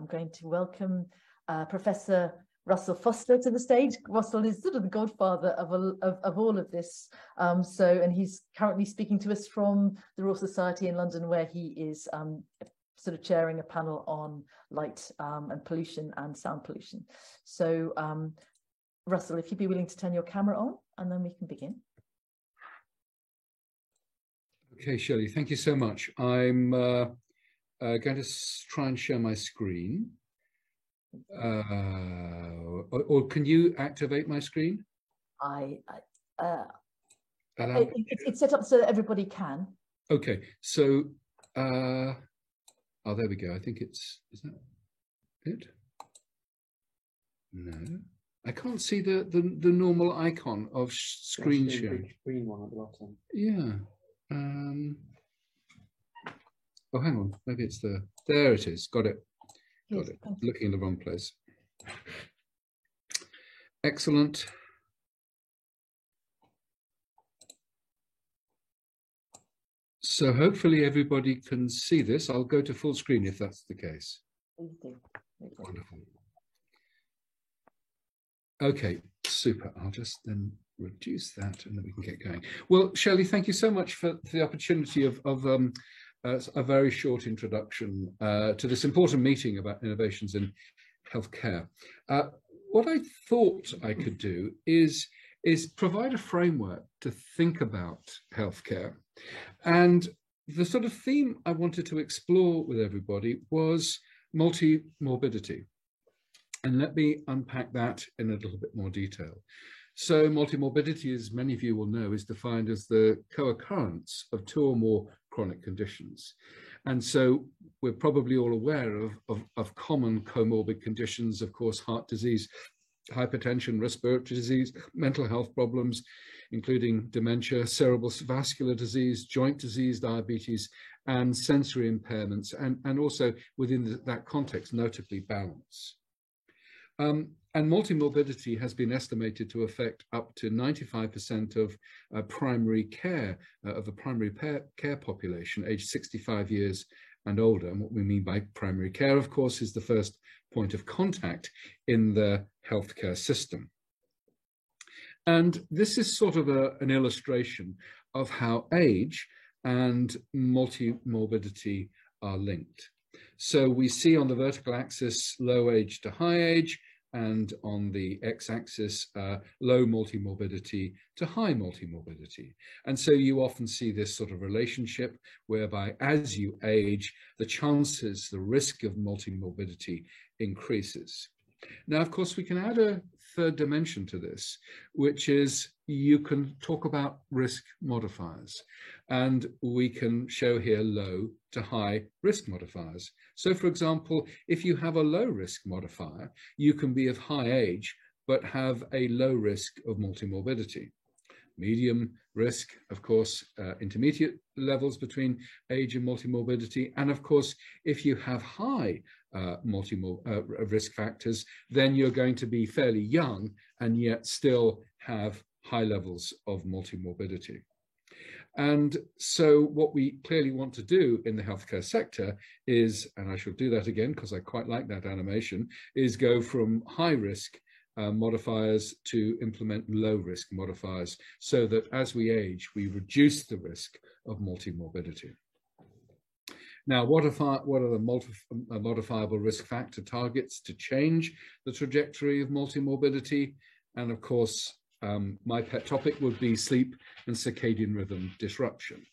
going to welcome Professor Russell Foster to the stage. Russell is sort of the godfather of all of this. And he's currently speaking to us from the Royal Society in London, where he is sort of chairing a panel on light and pollution and sound pollution. So Russell, if you'd be willing to turn your camera on, and then we can begin. Okay, Shirley, thank you so much. I'm going to try and share my screen. Or can you activate my screen? It's set up so that everybody can. Okay, so, oh, there we go. I think is that it? No, I can't see the normal icon of screen sharing. Green one at the bottom. Yeah. Oh, hang on. Maybe it's there it is. Got it. Got it. Looking in the wrong place. Excellent. So hopefully everybody can see this. I'll go to full screen if that's the case. Please do. Wonderful. Okay, super. I'll just then reduce that and then we can get going. Well, Shirley, thank you so much for the opportunity of a very short introduction to this important meeting about innovations in healthcare. What I thought I could do is provide a framework to think about healthcare. And the sort of theme I wanted to explore with everybody was multimorbidity. And let me unpack that in a little bit more detail. So multimorbidity, as many of you will know, is defined as the co-occurrence of two or more chronic conditions. And so we're probably all aware of common comorbid conditions, of course, heart disease, hypertension, respiratory disease, mental health problems, including dementia, cerebrovascular disease, joint disease, diabetes, and sensory impairments, and also within that context, notably balance. And multimorbidity has been estimated to affect up to 95% of primary care, of the primary care population aged 65 years and older. And what we mean by primary care, of course, is the first point of contact in the healthcare system. And this is sort of an illustration of how age and multimorbidity are linked. So we see on the vertical axis low age to high age, and on the x-axis, low multimorbidity to high multimorbidity. And so you often see this sort of relationship whereby as you age, the chances, the risk of multimorbidity increases. Now, of course, we can add a third dimension to this, which is you can talk about risk modifiers. And we can show here low to high risk modifiers. So, for example, if you have a low risk modifier, you can be of high age, but have a low risk of multimorbidity. Medium risk, of course, intermediate levels between age and multimorbidity. And of course, if you have high risk factors, then you're going to be fairly young and yet still have high levels of multimorbidity. And so what we clearly want to do in the healthcare sector is, and I shall do that again because I quite like that animation, is go from high risk modifiers to implement low risk modifiers so that as we age, we reduce the risk of multimorbidity. Now, what are the modifiable risk factor targets to change the trajectory of multimorbidity? And of course, my pet topic would be sleep and circadian rhythm disruption.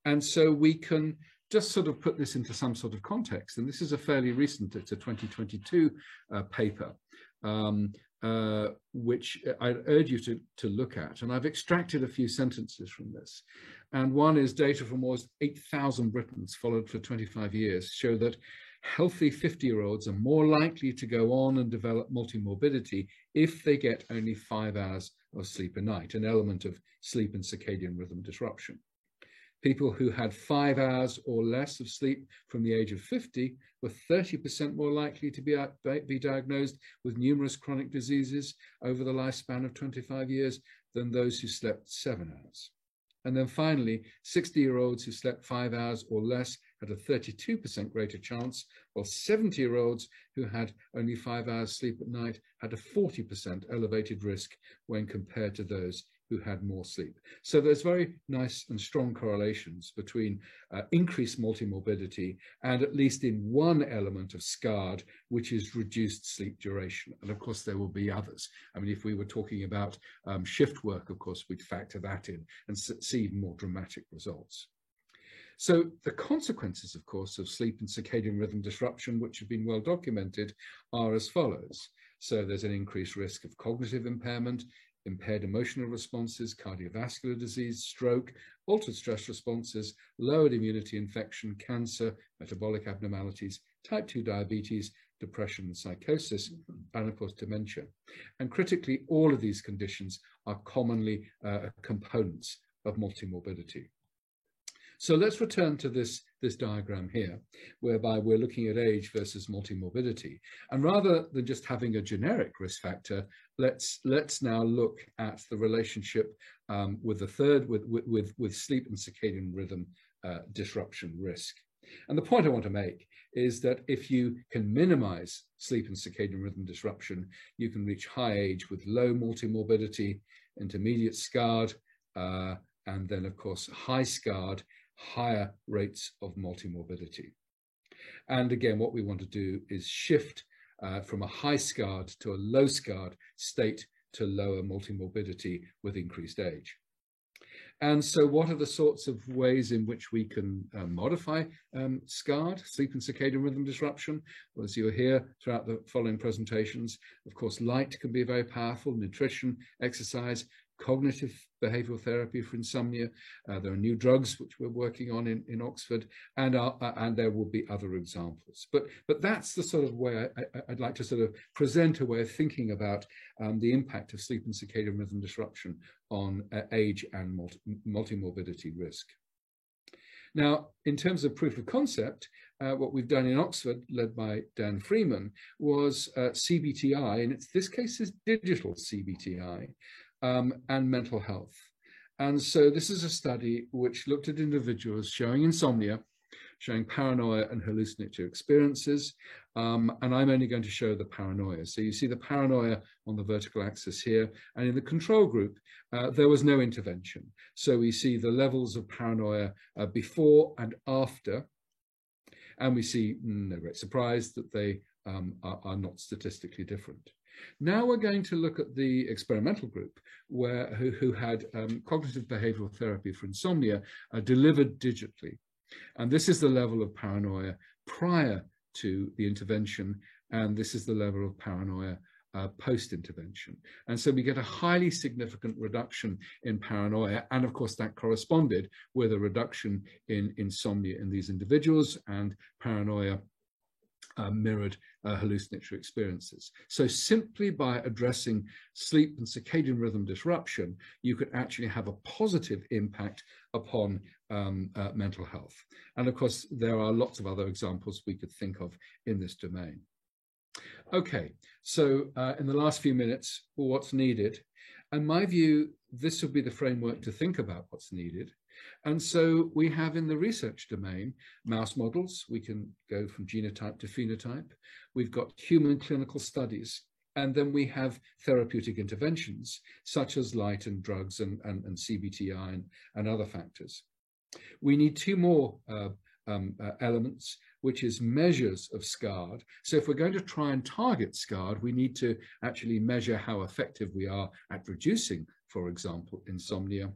And so we can just sort of put this into some sort of context. And this is a fairly recent, it's a 2022 paper, which I urge you to look at. And I've extracted a few sentences from this. And one is data from almost 8,000 Britons followed for 25 years show that healthy 50-year-olds are more likely to go on and develop multimorbidity if they get only 5 hours of sleep a night, an element of sleep and circadian rhythm disruption. People who had 5 hours or less of sleep from the age of 50 were 30% more likely to be diagnosed with numerous chronic diseases over the lifespan of 25 years than those who slept 7 hours. And then finally, 60-year-olds who slept 5 hours or less had a 32% greater chance, while 70-year-olds who had only 5 hours sleep at night had a 40% elevated risk when compared to those who had more sleep. So there's very nice and strong correlations between increased multimorbidity and, at least in one element of SCARD, which is reduced sleep duration. And of course, there will be others. I mean, if we were talking about shift work, of course, we'd factor that in and see even more dramatic results. So the consequences, of course, of sleep and circadian rhythm disruption, which have been well documented, are as follows. So there's an increased risk of cognitive impairment, impaired emotional responses, cardiovascular disease, stroke, altered stress responses, lowered immunity, infection, cancer, metabolic abnormalities, type 2 diabetes, depression and psychosis, and of course dementia. And critically, all of these conditions are commonly components of multimorbidity. So let's return to this diagram here, whereby we're looking at age versus multimorbidity. And rather than just having a generic risk factor, let's now look at the relationship with the third, with sleep and circadian rhythm disruption risk. And the point I want to make is that if you can minimize sleep and circadian rhythm disruption, you can reach high age with low multimorbidity, intermediate SCARD, and then of course high SCARD, higher rates of multimorbidity. And again, what we want to do is shift from a high SCARD to a low SCARD state to lower multimorbidity with increased age. And so what are the sorts of ways in which we can modify SCARD, sleep and circadian rhythm disruption? Well, as you'll hear throughout the following presentations, of course, light can be very powerful, nutrition, exercise, cognitive behavioral therapy for insomnia. There are new drugs which we're working on in Oxford, and there will be other examples. But that's the sort of way I'd like to sort of present a way of thinking about the impact of sleep and circadian rhythm disruption on age and multimorbidity risk. Now, in terms of proof of concept, what we've done in Oxford, led by Dan Freeman, was CBTI, and in this case is digital CBTI, and mental health. And so this is a study which looked at individuals showing insomnia, showing paranoia and hallucinatory experiences. And I'm only going to show the paranoia. So you see the paranoia on the vertical axis here. And in the control group, there was no intervention. So we see the levels of paranoia before and after. And we see, no great surprise, that they are not statistically different. Now we're going to look at the experimental group who had cognitive behavioral therapy for insomnia delivered digitally. And this is the level of paranoia prior to the intervention, and this is the level of paranoia post-intervention. And so we get a highly significant reduction in paranoia, and of course that corresponded with a reduction in insomnia in these individuals, and paranoia mirrored hallucinatory experiences. So simply by addressing sleep and circadian rhythm disruption, you could actually have a positive impact upon mental health. And of course, there are lots of other examples we could think of in this domain. Okay, so in the last few minutes, what's needed? In my view, this would be the framework to think about what's needed. And so we have in the research domain mouse models. We can go from genotype to phenotype. We've got human clinical studies. And then we have therapeutic interventions, such as light and drugs and CBTI and other factors. We need two more elements, which is measures of SCARD. So if we're going to try and target SCARD, we need to actually measure how effective we are at reducing, for example, insomnia.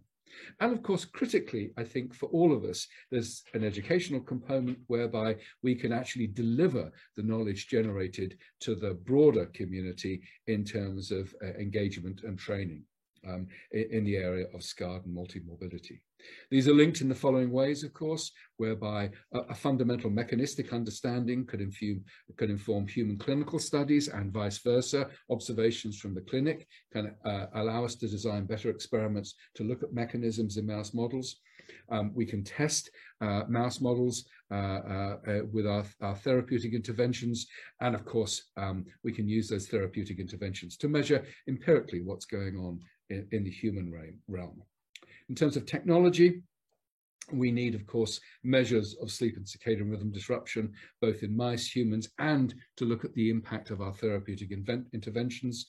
And of course, critically, I think for all of us, there's an educational component whereby we can actually deliver the knowledge generated to the broader community in terms of engagement and training in the area of SCARD and multimorbidity. These are linked in the following ways, of course, whereby a fundamental mechanistic understanding could inform human clinical studies, and vice versa. Observations from the clinic can allow us to design better experiments to look at mechanisms in mouse models. We can test mouse models with our therapeutic interventions, and of course, we can use those therapeutic interventions to measure empirically what's going on in the human realm. In terms of technology, We need, of course, measures of sleep and circadian rhythm disruption, both in mice, humans, and to look at the impact of our therapeutic interventions.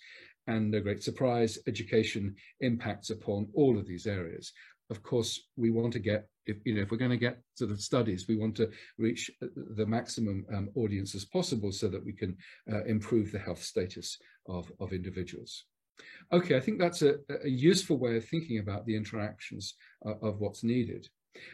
And no great surprise, education impacts upon all of these areas. Of course, we want to get, if we're going to get sort of studies, we want to reach the maximum audience as possible so that we can improve the health status of individuals. Okay, I think that's a useful way of thinking about the interactions of what's needed.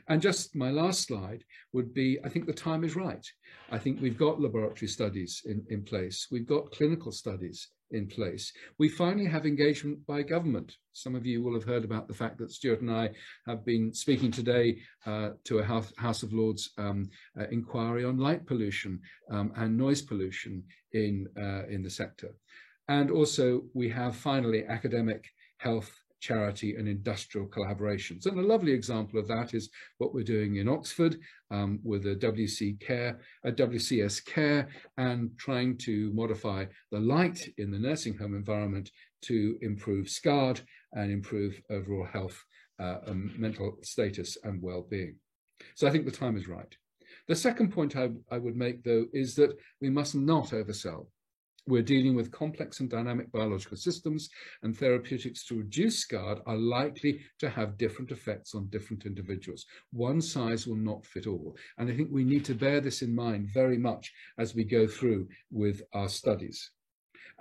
And just my last slide would be, I think the time is right. I think we've got laboratory studies in place. We've got clinical studies in place. We finally have engagement by government. Some of you will have heard about the fact that Stuart and I have been speaking today to a House of Lords inquiry on light pollution and noise pollution in the sector. And also we have finally academic, health, charity and industrial collaborations. And a lovely example of that is what we're doing in Oxford with the WCS Care, and trying to modify the light in the nursing home environment to improve SCARD and improve overall health, mental status and well-being. So I think the time is right. The second point I would make, though, is that we must not oversell. We're dealing with complex and dynamic biological systems, and therapeutics to reduce SCARD are likely to have different effects on different individuals. One size will not fit all. And I think we need to bear this in mind very much as we go through with our studies.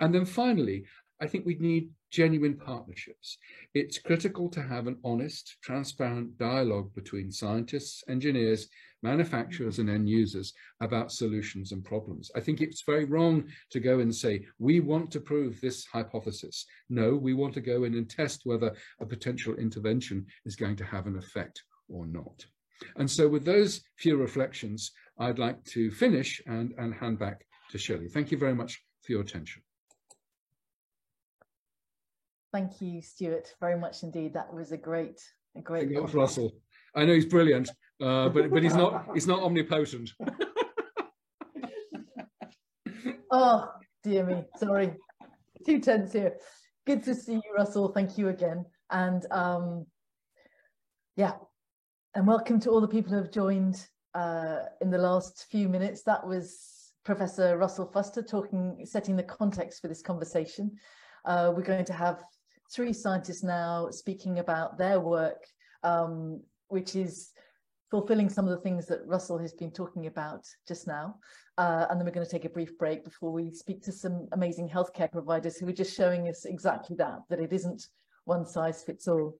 And then finally, I think we need genuine partnerships. It's critical to have an honest, transparent dialogue between scientists, engineers, manufacturers and end users about solutions and problems. I think it's very wrong to go and say, we want to prove this hypothesis. No, we want to go in and test whether a potential intervention is going to have an effect or not. And so with those few reflections, I'd like to finish and hand back to Shelley. Thank you very much for your attention. Thank you, Stuart, very much indeed. That was a great. That was Russell. I know he's brilliant, but he's not omnipotent. Oh dear me, sorry, 2 tenths here. Good to see you, Russell. Thank you again, and yeah, and welcome to all the people who have joined in the last few minutes. That was Professor Russell Foster setting the context for this conversation. We're going to have 3 scientists now speaking about their work, which is fulfilling some of the things that Russell has been talking about just now. And then we're going to take a brief break before we speak to some amazing healthcare providers who are just showing us exactly that it isn't one size fits all.